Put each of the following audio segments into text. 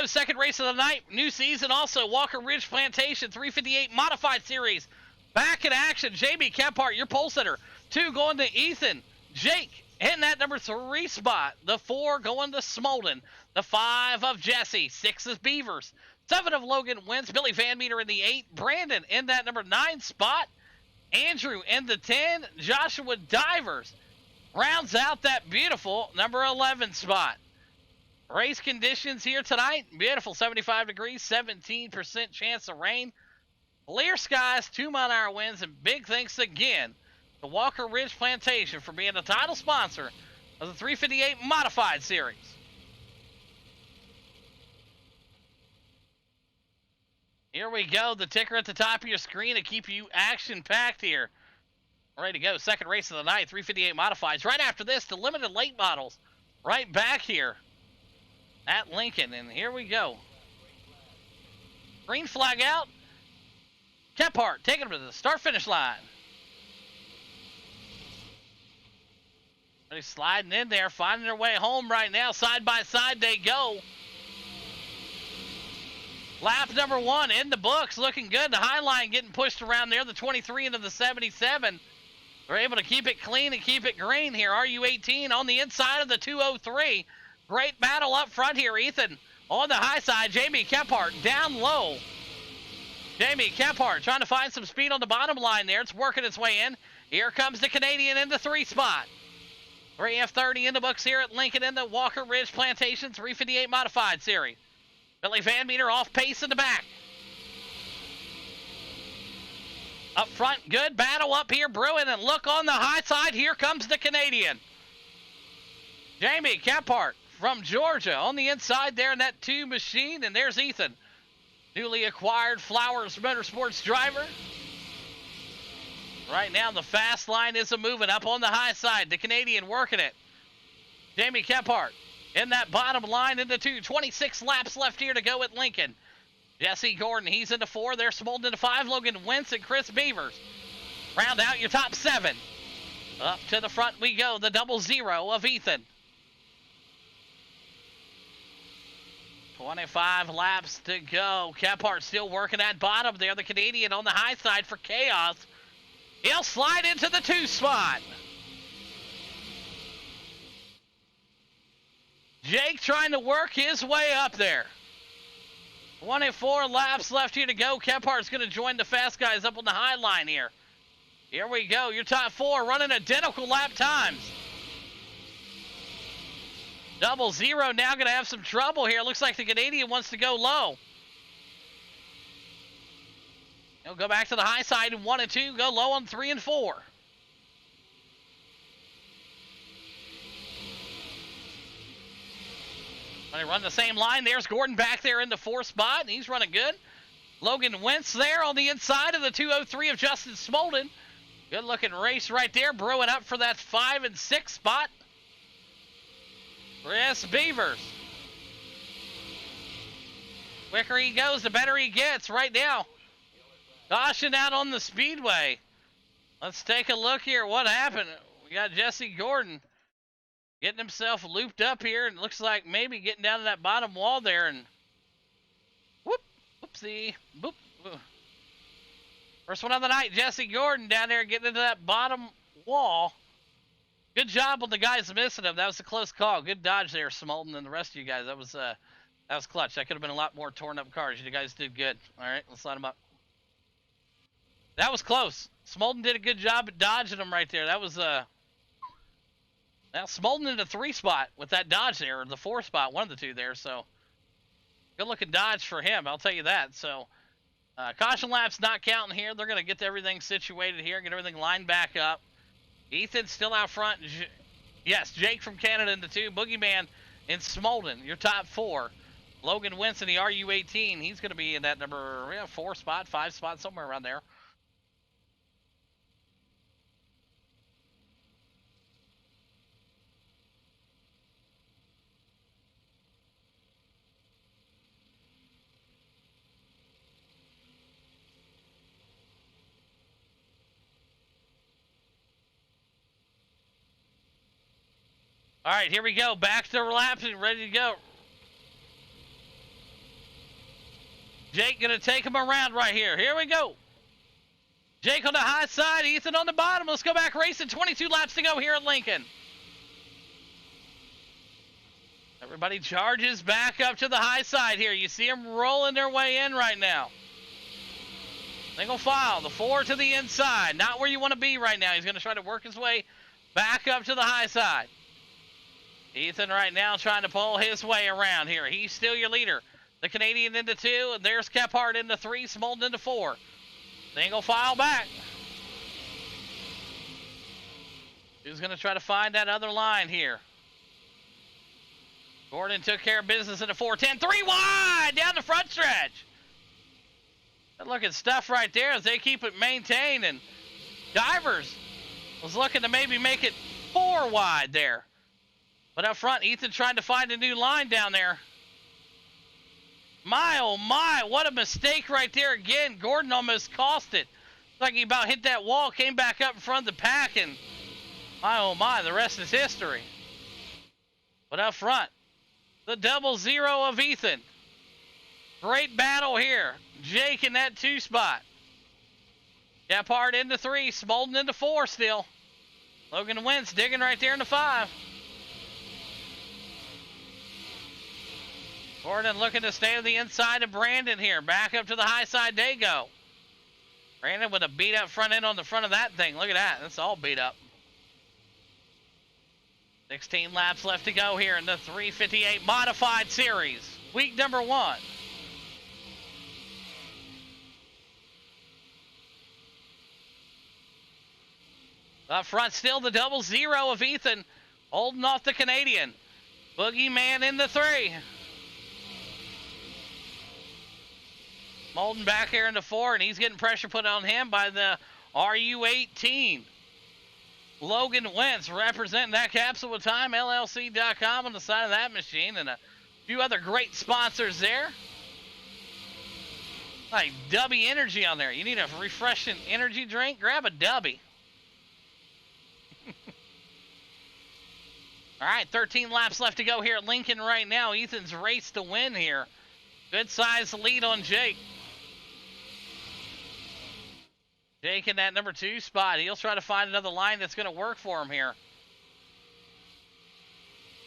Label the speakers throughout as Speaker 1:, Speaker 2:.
Speaker 1: go. Second race of the night. New season also. Walker Ridge Plantation 358 Modified Series. Back in action. Jamie Kephart, your pole sitter. 2 going to Ethan. Jake hitting that number 3 spot. The 4 going to Smolden. The 5 of Jesse. 6 is Beavers. 7 of Logan Wentz. Billy Van Meter in the 8. Brandon in that number 9 spot. Andrew in the 10. Joshua Divers rounds out that beautiful number 11 spot. Race conditions here tonight. Beautiful 75 degrees, 17% chance of rain. Clear skies, 2-mile-an-hour winds, and big thanks again to Walker Ridge Plantation for being the title sponsor of the 358 Modified Series. Here we go. The ticker at the top of your screen to keep you action-packed here. Ready to go. Second race of the night, 358 Modifieds. Right after this, the limited late models. Right back here at Lincoln. And here we go. Green flag out. Kephart taking them to the start-finish line. They're sliding in there, finding their way home right now. Side by side they go. Lap number 1 in the books, looking good. The high line getting pushed around there, the 23 into the 77. They're able to keep it clean and keep it green here. RU18 on the inside of the 203. Great battle up front here, Ethan. On the high side, Jamie Kephart down low. Jamie Kephart trying to find some speed on the bottom line there. It's working its way in. Here comes the Canadian in the 3 spot. 3F30 in the books here at Lincoln in the Walker Ridge Plantation 358 Modified Series. Billy Van Meter off pace in the back. Up front, good battle up here brewing, and look on the high side, here comes the Canadian. Jamie Kephart from Georgia on the inside there in that 2 machine, and there's Ethan. Newly acquired Flowers Motorsports driver. Right now the fast line is moving up on the high side. The Canadian working it. Jamie Kephart in that bottom line into 2. 26 laps left here to go at Lincoln. Jesse Gordon, he's into 4. They're Smolden into 5. Logan Wentz and Chris Beavers. Round out your top 7. Up to the front we go. The 00 of Ethan. 25 laps to go. Kephart still working that bottom there. The Canadian on the high side for Chaos. He'll slide into the 2 spot. Jake trying to work his way up there. 24 laps left here to go. Kephart's going to join the fast guys up on the high line here. Here we go. Your top 4 running identical lap times. 00 now going to have some trouble here. Looks like the Canadian wants to go low. He'll go back to the high side in 1 and 2. Go low on 3 and 4. They run the same line. There's Gordon back there in the 4th spot. He's running good. Logan Wentz there on the inside of the 203 of Justin Smolden. Good looking race right there. Brewing up for that 5 and 6 spot. Chris Beavers. Quicker he goes, the better he gets right now. Caution out on the speedway. Let's take a look here. What happened? We got Jesse Gordon getting himself looped up here, and looks like maybe getting down to that bottom wall there, and whoopsie, boop. First one of the night, Jesse Gordon down there getting into that bottom wall. Good job on the guys missing him. That was a close call. Good dodge there, Smolden, and the rest of you guys. That was clutch. That could have been a lot more torn up cars. You guys did good. All right, let's line them up. That was close. Smolden did a good job at dodging them right there. That was now Smolden in the 3 spot with that dodge there, or the 4 spot, one of the 2 there. So good looking dodge for him, I'll tell you that. So caution laps not counting here. They're going to get everything situated here, get everything lined back up. Ethan's still out front. Yes, Jake from Canada in the 2. Boogeyman in Smolden, your top 4. Logan Wentz in the RU18. He's going to be in that number 4 spot, 5 spot, somewhere around there. All right, here we go. Back to laps and ready to go. Jake gonna take him around right here. Here we go. Jake on the high side, Ethan on the bottom. Let's go back racing. 22 laps to go here at Lincoln. Everybody charges back up to the high side here. You see them rolling their way in right now. Single file, the 4 to the inside. Not where you want to be right now. He's going to try to work his way back up to the high side. Ethan right now trying to pull his way around here. He's still your leader. The Canadian into 2, and there's Kephart into 3, Smolden into 4. Single file back. Who's going to try to find that other line here? Gordon took care of business in a 410. 3 wide down the front stretch. Good looking stuff right there as they keep it maintained. And Divers was looking to maybe make it 4 wide there. But up front, Ethan trying to find a new line down there. My, oh my, what a mistake right there again. Gordon almost cost it. It's like he about hit that wall, came back up in front of the pack, and my, oh my, the rest is history. But up front, the 00 of Ethan. Great battle here. Jake in that 2 spot. Kephart into 3, Smolden into 4 still. Logan Wentz digging right there in the 5. Gordon looking to stay on the inside of Brandon here. Back up to the high side they go. Brandon with a beat up front end on the front of that thing. Look at that. That's all beat up. 16 laps left to go here in the 358 modified series. Week number 1. Up front still the 00 of Ethan. Holding off the Canadian. Boogeyman in the 3. Molden back here in the 4, and he's getting pressure put on him by the RU18. Logan Wentz representing that Capsule of Time, LLC.com on the side of that machine, and a few other great sponsors there. Like Dubby Energy on there. You need a refreshing energy drink? Grab a Dubby. All right, 13 laps left to go here at Lincoln right now. Ethan's race to win here. Good size lead on Jake. Jake in that number 2 spot. He'll try to find another line that's going to work for him here.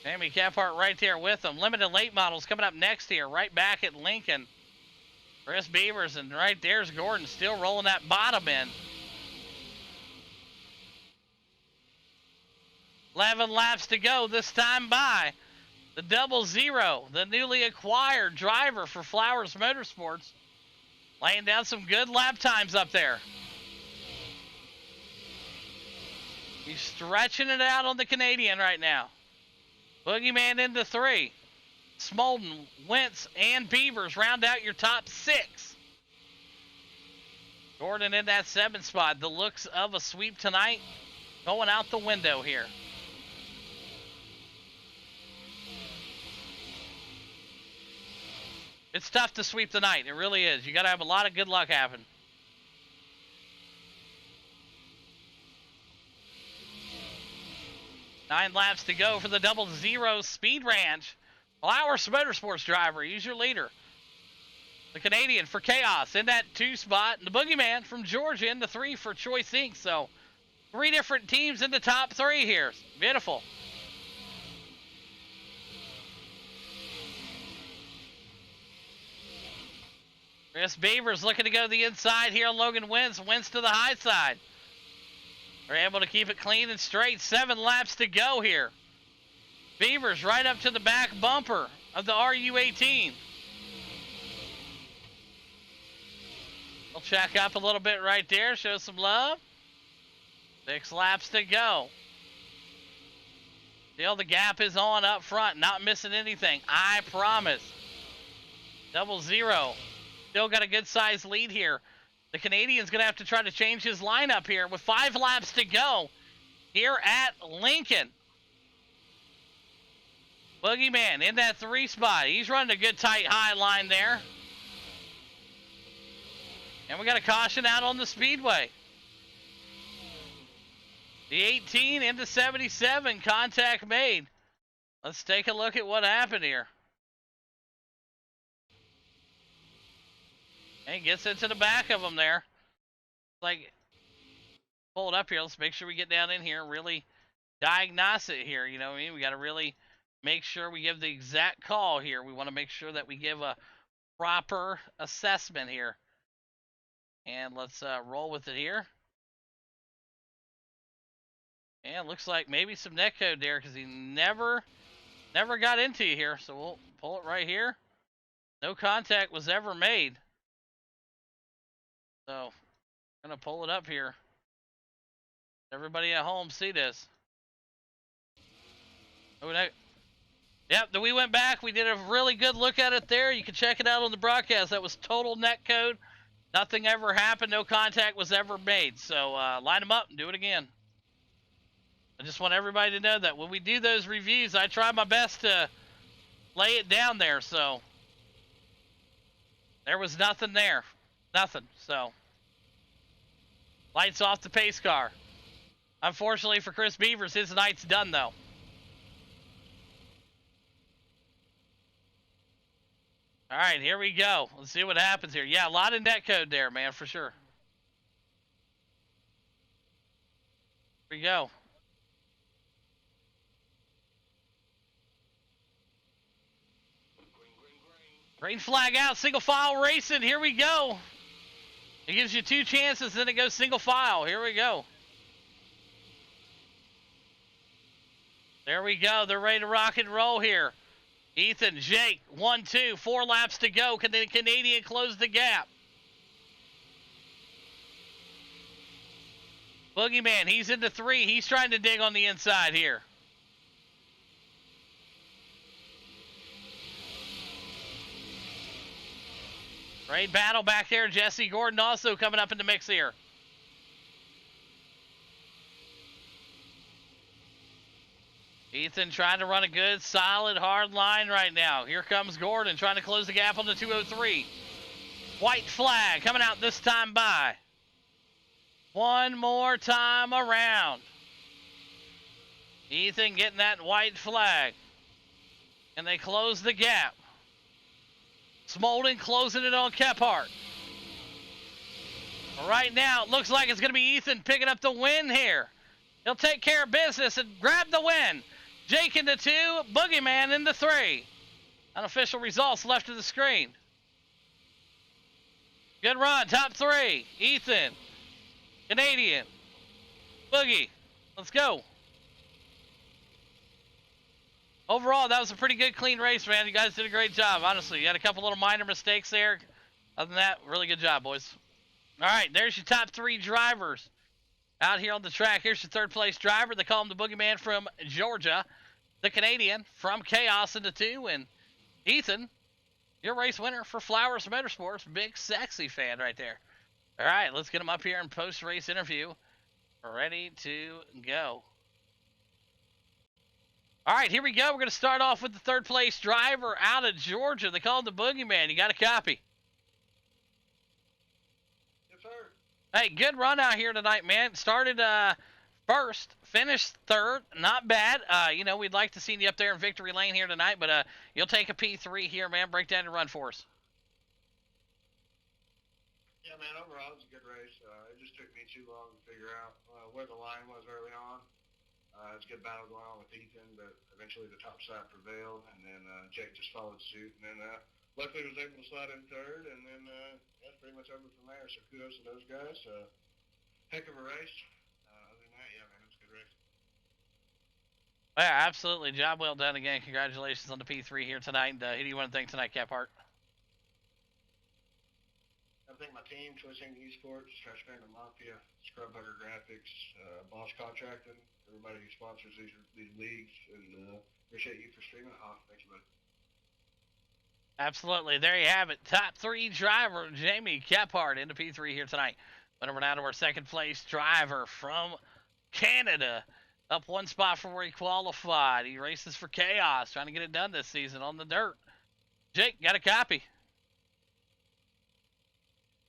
Speaker 1: Jamie Kephart right there with him. Limited late models coming up next here. Right back at Lincoln. Chris Beavers, and right there's Gordon still rolling that bottom in. 11 laps to go this time by. The 00, the newly acquired driver for Flowers Motorsports, laying down some good lap times up there. He's stretching it out on the Canadian right now. Boogeyman into 3. Smolden, Wentz, and Beavers round out your top 6. Gordon in that 7 spot. The looks of a sweep tonight going out the window here. It's tough to sweep tonight. It really is. You got to have a lot of good luck happen. Nine laps to go for the 00 Speed Ranch. Flowers Motorsports driver. He's your leader. The Canadian for Chaos in that 2 spot. And the Boogeyman from Georgia in the 3 for Choice Inc. So 3 different teams in the top 3 here. Beautiful. Chris Beavers looking to go to the inside here. Logan Wentz. Wentz to the high side. They're able to keep it clean and straight. 7 laps to go here. Beavers right up to the back bumper of the RU18. We'll check up a little bit right there. Show some love. 6 laps to go. Still the gap is on up front. Not missing anything. I promise. 00. Still got a good size lead here. The Canadian's going to have to try to change his lineup here with 5 laps to go here at Lincoln. Boogeyman in that 3 spot. He's running a good tight high line there. And we got a caution out on the speedway. The 18 into 77, contact made. Let's take a look at what happened here. And gets into the back of them there. Like, pull it up here. Let's make sure we get down in here and really diagnose it here. You know what I mean? We got to really make sure we give the exact call here. We want to make sure that we give a proper assessment here. And let's roll with it here. And looks like maybe some netcode there because he never got into you here. So we'll pull it right here. No contact was ever made. So I'm going to pull it up here. Everybody at home see this. Oh, no. Yep, we went back. We did a really good look at it there. You can check it out on the broadcast. That was total netcode. Nothing ever happened. No contact was ever made. So line them up and do it again. I just want everybody to know that when we do those reviews, I try my best to lay it down there. So there was nothing there. Nothing. So lights off the pace car. Unfortunately for Chris Beavers, his night's done though. All right, here we go. Let's see what happens here. Yeah, a lot of netcode there, man, for sure. Here we go. Green flag out, single file racing. Here we go. It gives you 2 chances, then it goes single file. Here we go. There we go. They're ready to rock and roll here. Ethan, Jake, 1, 2, 4 laps to go. Can the Canadian close the gap? Boogeyman, he's into 3. He's trying to dig on the inside here. Great battle back there. Jesse Gordon also coming up in the mix here. Ethan trying to run a good, solid, hard line right now. Here comes Gordon trying to close the gap on the 203. White flag coming out this time by. One more time around. Ethan getting that white flag. And they close the gap. Smolden closing it on Kephart. Right now, it looks like it's going to be Ethan picking up the win here. He'll take care of business and grab the win. Jake into 2, Boogeyman into 3. Unofficial results left of the screen. Good run, top 3. Ethan, Canadian, Boogie. Let's go. Overall, that was a pretty good, clean race, man. You guys did a great job, honestly. You had a couple little minor mistakes there. Other than that, really good job, boys. All right, there's your top 3 drivers out here on the track. Here's your 3rd place driver. They call him the Boogeyman from Georgia. The Canadian from Chaos into 2. And Ethan, your race winner for Flowers Motorsports. Big, sexy fan right there. All right, let's get him up here in post-race interview. Ready to go. All right, here we go. We're going to start off with the 3rd place driver out of Georgia. They call him the Boogeyman. You got a copy?
Speaker 2: Yes, sir.
Speaker 1: Hey, good run out here tonight, man. Started first, finished 3rd. Not bad. You know, we'd like to see you up there in victory lane here tonight, but you'll take a P3 here, man. Break down and run for us.
Speaker 2: Yeah, man, overall it was a good race. It just took me too long to figure out where the line was early on. It's a good battle going on with Ethan, but eventually the top side prevailed, and then Jake just followed suit, and then luckily was able to slide in 3rd, and then that's pretty much over from there. So kudos to those guys. Heck of a race. Other than that, yeah, man, it was a good race.
Speaker 1: Yeah, absolutely. Job well done again. Congratulations on the P3 here tonight. Who do you want to thank tonight, Kephart?
Speaker 2: I thank my team, Choice Inc. Esports, Trash Panda Mafia, Scrub Hugger Graphics, Boss Contracting, everybody who sponsors these leagues, and appreciate you for streaming. Thank you, buddy.
Speaker 1: Absolutely. There you have it. Top 3 driver, Jamie Kephart, into P3 here tonight. But over now to our 2nd place driver from Canada. Up 1 spot from where he qualified. He races for Chaos, trying to get it done this season on the dirt. Jake, got a copy?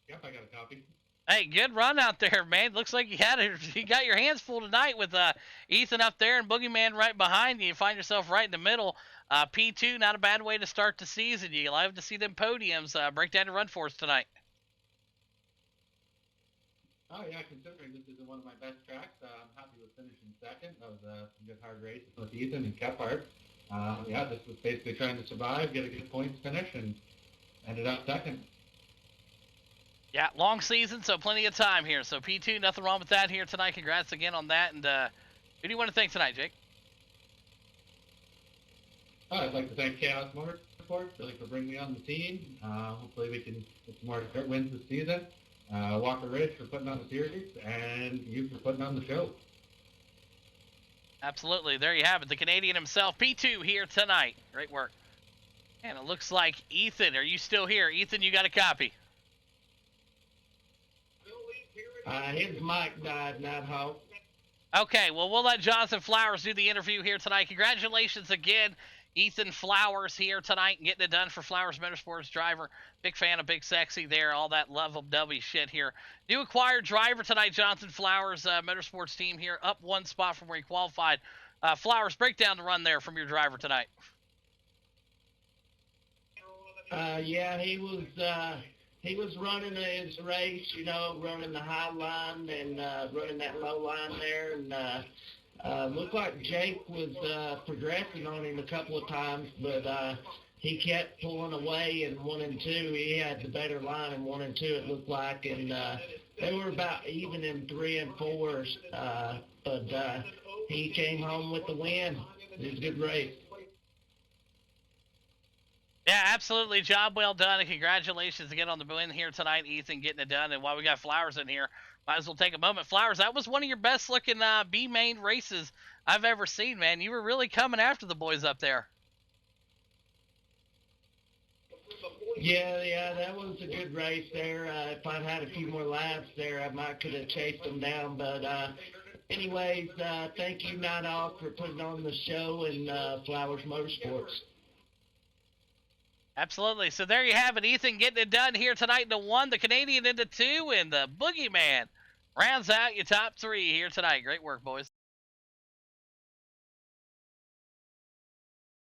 Speaker 2: Yep, I got a copy.
Speaker 1: Hey, good run out there, man. Looks like you got your hands full tonight with Ethan up there and Boogeyman right behind you. You find yourself right in the middle. P2, not a bad way to start the season. You love to see them podiums. Break down and run for us tonight.
Speaker 3: Oh yeah, considering this isn't one of my best tracks, I'm happy with finishing second. That was some good hard racing with Ethan and Kephart. Yeah, this was basically trying to survive, get a good points finish, and ended up second.
Speaker 1: Yeah, long season, so plenty of time here. So P2, nothing wrong with that here tonight. Congrats again on that. And who do you want to thank tonight, Jake?
Speaker 3: I'd like to thank Chaos Motorsports really for bringing me on the team. Hopefully we can get some more wins this season. Walker Ridge for putting on the series, and you for putting on the show.
Speaker 1: Absolutely. There you have it. The Canadian himself, P2 here tonight. Great work. And it looks like Ethan, are you still here? Ethan, you got a copy.
Speaker 3: His mic died, not how.
Speaker 1: Okay, well, we'll let Jonathan Flowers do the interview here tonight. Congratulations again, Ethan Flowers here tonight, getting it done for Flowers Motorsports driver. Big fan of Big Sexy there, all that lovey-dovey shit here. New acquired driver tonight, Jonathan Flowers, Motorsports team here, up one spot from where he qualified. Flowers, break down the run there from your driver tonight.
Speaker 4: Yeah, he was running his race, you know, running the high line and running that low line there, and looked like Jake was progressing on him a couple of times, but he kept pulling away in 1 and 2. He had the better line in 1 and 2, it looked like, and they were about even in 3 and 4s, but he came home with the win. It was a good race.
Speaker 1: Yeah, absolutely. Job well done, and congratulations again on the win here tonight, Ethan, getting it done. And while we got Flowers in here, might as well take a moment. Flowers, that was one of your best-looking B-main races I've ever seen, man. You were really coming after the boys up there.
Speaker 4: Yeah, that was a good race there. If I'd had a few more laps there, I might could have chased them down. But anyways, thank you, Night Off, for putting on the show and Flowers Motorsports.
Speaker 1: Absolutely. So there you have it. Ethan getting it done here tonight into 1, the Canadian into 2, and the Boogeyman rounds out your top 3 here tonight. Great work, boys.